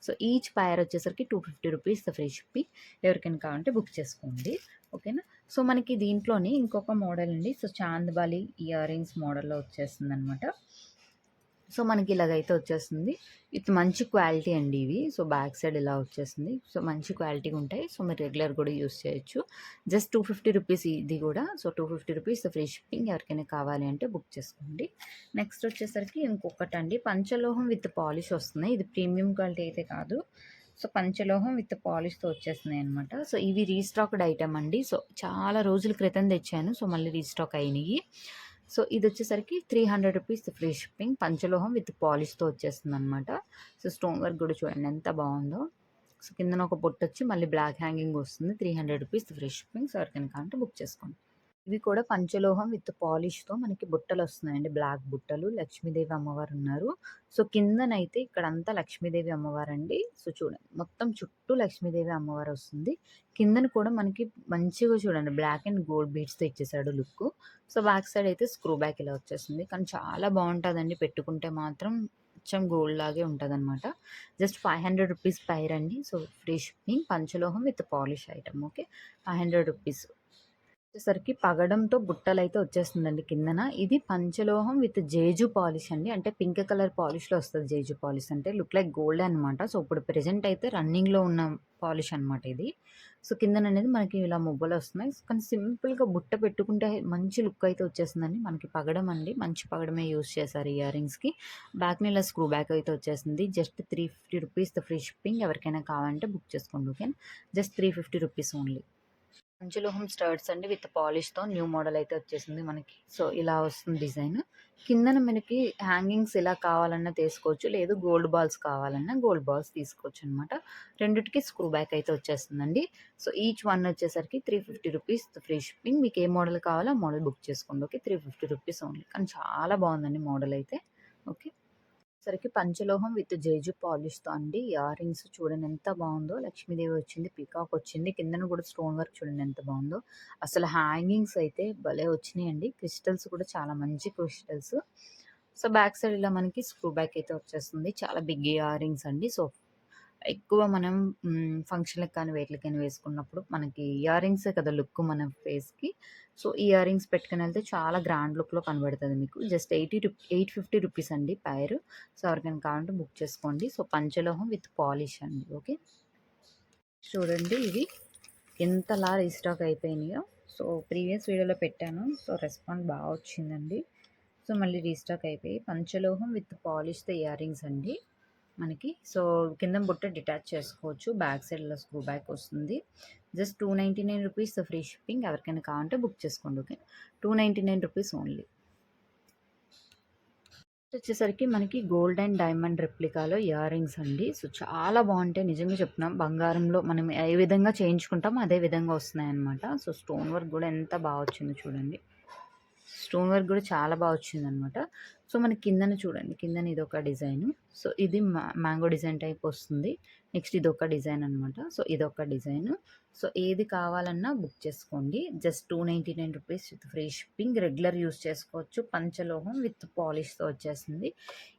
సో ఈచ్ పైర్ వచ్చేసరికి ₹250 ఫ్రీ షిప్పింగ్. ఎవరికైనా కావాలంటే బుక్ చేసుకోండి. ఓకేనా. సో మనకి దీంట్లోనే ఇంకొక మోడల్ అండి. సో చాందబాలి ఇయర్ రింగ్స్ మోడల్‌లో వచ్చేస్తుందనమాట. సో మనకి ఇలాగైతే వచ్చేస్తుంది. ఇది మంచి క్వాలిటీ అండి ఇవి. సో బ్యాక్ సైడ్ ఇలా వచ్చేస్తుంది. సో మంచి క్వాలిటీగా ఉంటాయి. సో మీరు రెగ్యులర్ కూడా యూజ్ చేయొచ్చు. జస్ట్ ₹250 ఇది కూడా. So ₹250 free shipping. ఎవరికైనా కావాలి అంటే బుక్ చేసుకోండి. నెక్స్ట్ వచ్చేసరికి ఇంకొకటండి పంచలోహం విత్ పాలిష్ వస్తున్నాయి. ఇది ప్రీమియం క్వాలిటీ అయితే కాదు. సో పంచలోహం విత్ పాలిష్‌తో వచ్చేస్తున్నాయి అనమాట. సో ఇవి రీస్టాక్డ్ ఐటెమ్ అండి. సో చాలా రోజుల క్రితం తెచ్చాను. సో మళ్ళీ రీస్టాక్ అయినాయి. సో ఇదొచ్చేసరికి ₹300 ఫ్రీ షిప్పింగ్. పంచలోహం విత్ పాలిష్‌తో వచ్చేస్తుందనమాట. సో స్టోన్ వర్క్ కూడా చూడండి ఎంత బాగుందో. సో కిందన ఒక బొట్టొచ్చి మళ్ళీ బ్లాక్ హ్యాంగింగ్ వస్తుంది. ₹300 ఫ్రీ షిప్పింగ్. సో ఎవరికైనా కావాలంటే బుక్ చేసుకోండి. ఇవి కూడా పంచలోహం విత్ పాలిష్‌తో మనకి బుట్టలొస్తున్నాయండి. బ్లాక్ బుట్టలు. లక్ష్మీదేవి అమ్మవారు ఉన్నారు. సో కిందనైతే ఇక్కడంతా లక్ష్మీదేవి అమ్మవారండి. సో చూడండి మొత్తం చుట్టూ లక్ష్మీదేవి అమ్మవారు వస్తుంది. కిందన కూడా మనకి మంచిగా చూడండి బ్లాక్ అండ్ గోల్డ్ బీడ్స్‌తో ఇచ్చేసాడు లుక్కు. సో బ్యాక్ సైడ్ అయితే స్క్రూ బ్యాక్ ఇలా వచ్చేస్తుంది. కానీ చాలా బావుంటదండి పెట్టుకుంటే మాత్రం అచ్చం గోల్డ్ లాగే ఉంటదనమాట. జస్ట్ ₹500 పైర్ అండి. So free shipping. పంచలోహం విత్ పాలిష్ ఐటెమ్. ఓకే. ₹500. వచ్చేసరికి పగడంతో బుట్టలైతే వచ్చేస్తుందండి కిందన. ఇది పంచలోహం విత్ జేజు పాలిష్ అండి. అంటే పింక్ కలర్ పాలిష్‌లో వస్తది జేజు పాలిష్ అంటే. లుక్ లైక్ గోల్డ్ అనమాట. సో, ఇప్పుడు ప్రెజెంట్ అయితే రన్నింగ్‌లో ఉన్న పాలిష్ అనమాట ఇది. సో, కిందననేది మనకి ఇలా మువ్వలొస్తున్నాయి. కానీ సింపుల్‌గా బుట్ట పెట్టుకుంటే మంచి లుక్ అయితే వచ్చేస్తుందండి. మనకి పగడం అండి. మంచి పగడమే యూజ్ చేశారు ఇయర్ రింగ్స్‌కి. బ్యాక్‌ని ఇలా స్క్రూ బ్యాక్ అయితే వచ్చేసింది. Just ₹350 free shipping. ఎవరికైనా కావాలంటే బుక్ చేసుకోండి. ఓకేనా. Just ₹350 only. పంచలోహం స్టడ్స్ అండి విత్ పాలిష్‌తో న్యూ మోడల్ అయితే వచ్చేసింది మనకి. సో, ఇలా వస్తుంది డిజైన్. కిందన మనకి హ్యాంగింగ్స్ ఇలా కావాలన్నా తీసుకోవచ్చు. లేదు గోల్డ్ బాల్స్ కావాలన్నా గోల్డ్ బాల్స్ తీసుకోవచ్చనమాట. రెండిటికి స్క్రూ బ్యాక్ అయితే వచ్చేస్తుందండి. సో, ఈచ్ వన్ వచ్చేసరికి ₹350 ఫ్రీ షిప్పింగ్. మీకు ఏ మోడల్ కావాలో ఆ మోడల్ బుక్ చేసుకోండి. ఓకే. ₹350 ఓన్లీ. కానీ చాలా బాగుందండి మోడల్ అయితే. ఓకే. సరికి పంచలోహం విత్ జేజు పాలిష్‌తో అండి. ఇయర్ రింగ్స్ చూడండి ఎంత బావుందో. లక్ష్మీదేవి వచ్చింది, పీకాక్ వచ్చింది. కిందన కూడా స్టోన్ వర్క్ చూడండి ఎంత బావుందో. అసలు హ్యాంగింగ్స్ అయితే భలే వచ్చినాయండి. క్రిస్టల్స్ కూడా చాలా మంచి క్రిస్టల్స్. సో, బ్యాక్ సైడ్ ఇలా మనకి స్క్రూ బ్యాక్ అయితే వచ్చేస్తుంది. చాలా బిగ్ ఇయర్ రింగ్స్ అండి. సో, ఎక్కువ మనం ఫంక్షన్‌లకి కానీ వేటిలకైనా వేసుకున్నప్పుడు మనకి ఇయర్ రింగ్సే కదా లుక్ మన ఫేస్‌కి. సో, ఇయర్ రింగ్స్ పెట్టుకొనెళ్తే చాలా గ్రాండ్ లుక్‌లో కనబడతది మీకు. జస్ట్ ₹850 అండి పెయిర్. సో, ఎవరికైనా కావాలంటే బుక్ చేసుకోండి. సో, పంచలోహం విత్ పాలిష్ అండి. ఓకే. చూడండి ఇవి ఎంతలా రీస్టాక్ అయిపోయినాయో. సో, ప్రీవియస్ వీడియోలో పెట్టాను. సో, రెస్పాన్స్ బాగా వచ్చిందండి. సో, మళ్ళీ రీస్టాక్ అయిపోయి పంచలోహం విత్ పాలిష్‌తో ఇయర్ రింగ్స్ అండి మనకి. సో, కింద బుట్ట డిటాచ్ చేసుకోవచ్చు. బ్యాక్ సైడ్‌లో స్క్రూ బ్యాక్ వస్తుంది. Just ₹299 free shipping. ఎవరికైనా కావాలంటే బుక్ చేసుకోండి. ఓకే. ₹299 ఓన్లీ. వచ్చేసరికి మనకి గోల్డ్ అండ్ డైమండ్ రెప్లికాలో ఇయర్ రింగ్స్ అండి. సో, చాలా బాగుంటాయి నిజంగా చెప్తున్నాం. బంగారంలో మనం ఏ విధంగా చేయించుకుంటామో అదే విధంగా వస్తున్నాయన్నమాట. సో, స్టోన్ వర్క్ కూడా ఎంత బాగా వచ్చిందో చూడండి. స్టోన్ వర్క్ కూడా చాలా బాగా వచ్చిందనమాట. సో, మనకి కిందన చూడండి. కిందన ఇదొక డిజైను. సో, ఇది మ్యాంగో డిజైన్ టైప్ వస్తుంది. నెక్స్ట్ ఇదొక డిజైన్ అనమాట. సో, ఇదొక డిజైను. సో, ఏది కావాలన్నా బుక్ చేసుకోండి. Just ₹299 with free shipping. Regular use చేసుకోవచ్చు. పంచలోహం విత్ పాలిష్‌తో వచ్చేస్తుంది.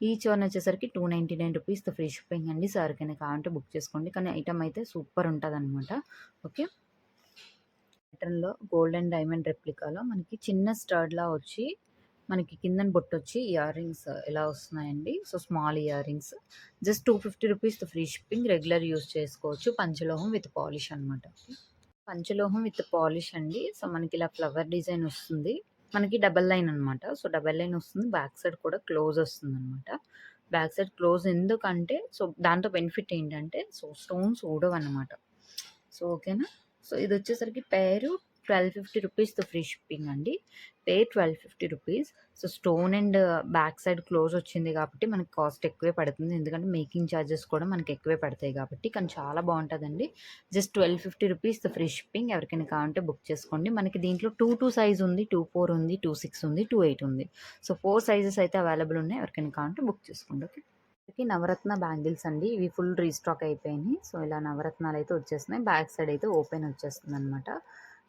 ఈచ్ వన్ వచ్చేసరికి ₹299 ఫ్రీ షిప్పింగ్ అండి. సో, ఎవరికైనా కావాలంటే బుక్ చేసుకోండి. కానీ ఐటమ్ అయితే సూపర్ ఉంటదనమాట. ఓకే. ప్యాటర్న్‌లో గోల్డ్ అండ్ డైమండ్ రెప్లికాలో మనకి చిన్న స్టడ్‌లా వచ్చి, మనకి కిందన బొట్టొచ్చి ఇయర్ రింగ్స్ ఇలా వస్తున్నాయండి. So, small ear rings. Just ₹250 free shipping. Regular use చేసుకోవచ్చు. పంచలోహం విత్ పాలిష్ అనమాట. పంచలోహం విత్ పాలిష్ అండి. సో, మనకి ఇలా ఫ్లవర్ డిజైన్ వస్తుంది. మనకి డబుల్ లైన్ అనమాట. సో, డబుల్ లైన్ వస్తుంది. బ్యాక్ సైడ్ కూడా క్లోజ్ వస్తుందనమాట. బ్యాక్ సైడ్ క్లోజ్ ఎందుకంటే, సో, దాంతో బెనిఫిట్ ఏంటంటే, సో, స్టోన్స్ ఊడవనమాట. సో, ఓకేనా. సో, ఇదొచ్చేసరికి పెయిరు ₹1250 ఫ్రీ షిప్పింగ్ అండి. Pair ₹1250. So, stone and back side close వచ్చింది కాబట్టి మనకి కాస్ట్ ఎక్కువే పడుతుంది. ఎందుకంటే మేకింగ్ చార్జెస్ కూడా మనకి ఎక్కువే పడతాయి కాబట్టి. కానీ చాలా బావుంటదండి. Just ₹1250 free shipping. ఎవరికైనా కావాలంటే బుక్ చేసుకోండి. మనకి దీంట్లో 2 సైజ్ ఉంది, 24 ఉంది, 26 ఉంది, 28 ఉంది. సో, 4 సైజెస్ అయితే అవైలబుల్ ఉన్నాయి. ఎవరికైనా కావాలంటే బుక్ చేసుకోండి. ఓకే. నవరత్న బ్యాంగిల్స్ అండి. ఇవి ఫుల్ రీస్టాక్ అయిపోయినాయి. సో, ఇలా నవరత్నాలు అయితే వచ్చేస్తున్నాయి. బ్యాక్ సైడ్ అయితే ఓపెన్ వచ్చేస్తుందనమాట.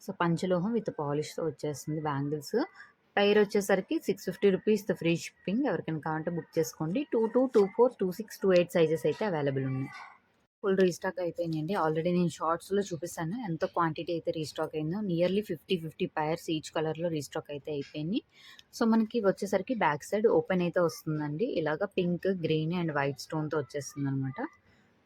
సో, పంచలోహం విత్ పాలిష్‌తో వచ్చేస్తుంది బ్యాంగిల్స్. పెయిర్ వచ్చేసరికి ₹650 ఫ్రీ షిప్పింగ్. ఎవరికైనా కావాలంటే బుక్ చేసుకోండి. 22, 24, 26, 28 సైజెస్ అయితే అవైలబుల్ ఉన్నాయి. ఫుల్ రీస్టాక్ అయిపోయినాయండి. ఆల్రెడీ నేను షార్ట్స్‌లో చూపిస్తాను. ఎంత క్వాంటిటీ అయితే రీస్టాక్ అయిందో. నియర్లీ 50 పైర్స్ ఈచ్ కలర్‌లో రీస్టాక్ అయితే అయిపోయినాయి. సో, మనకి వచ్చేసరికి బ్యాక్ సైడ్ ఓపెన్ అయితే వస్తుందండి. ఇలాగ పింక్, గ్రీన్ అండ్ వైట్ స్టోన్‌తో వచ్చేస్తుందనమాట.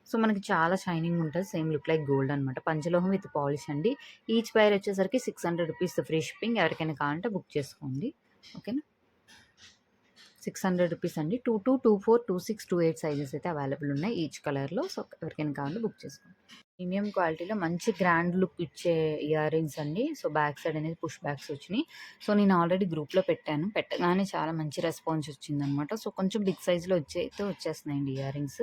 సో, మనకి చాలా షైనింగ్ ఉంటది. సేమ్ లుక్ లైక్ గోల్డ్ అనమాట. పంచలోహం విత్ పాలిష్ అండి. ఈచ్ పైర్ వచ్చేసరికి ₹600 ఫ్రీ షిప్పింగ్. ఎవరికైనా కావాలంటే బుక్ చేసుకోండి. ఓకేనా. ₹600 అండి. 22, 24, 26, 28 సైజెస్ అయితే అవైలబుల్ ఉన్నాయి ఈచ్ కలర్‌లో. సో, ఎవరికైనా కావాలంటే బుక్ చేసుకోండి. ప్రీమియం క్వాలిటీలో మంచి గ్రాండ్ లుక్ ఇచ్చే ఇయర్ రింగ్స్ అండి. సో, బ్యాక్ సైడ్ అనేది పుష్ బ్యాక్స్ వచ్చినాయి. సో, నేను ఆల్రెడీ గ్రూప్‌లో పెట్టాను. పెట్టగానే చాలా మంచి రెస్పాన్స్ వచ్చిందనమాట. సో, కొంచెం బిగ్ సైజ్‌లో అయితే వచ్చేస్తున్నాయండి ఇయర్ రింగ్స్.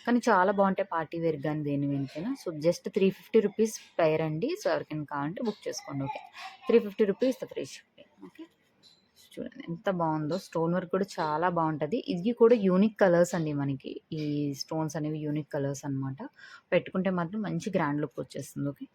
కానీ చాలా బాగుంటాయి పార్టీ వేర్ గాని దేనికైనా. సో, జస్ట్ ₹350 పెయిర్ అండి. సో, ఎవరికైనా కావాలంటే బుక్ చేసుకోండి. ఓకే. ₹350 free shipping. ఓకే. చూడండి ఎంత బాగుందో. స్టోన్ వర్క్ కూడా చాలా బాగుంటది. ఇది కూడా యూనిక్ కలర్స్ అండి మనకి. ఈ స్టోన్స్ అనేవి యూనిక్ కలర్స్ అనమాట. పెట్టుకుంటే మాత్రం మంచి గ్రాండ్ లుక్ వచ్చేస్తుంది. ఓకే.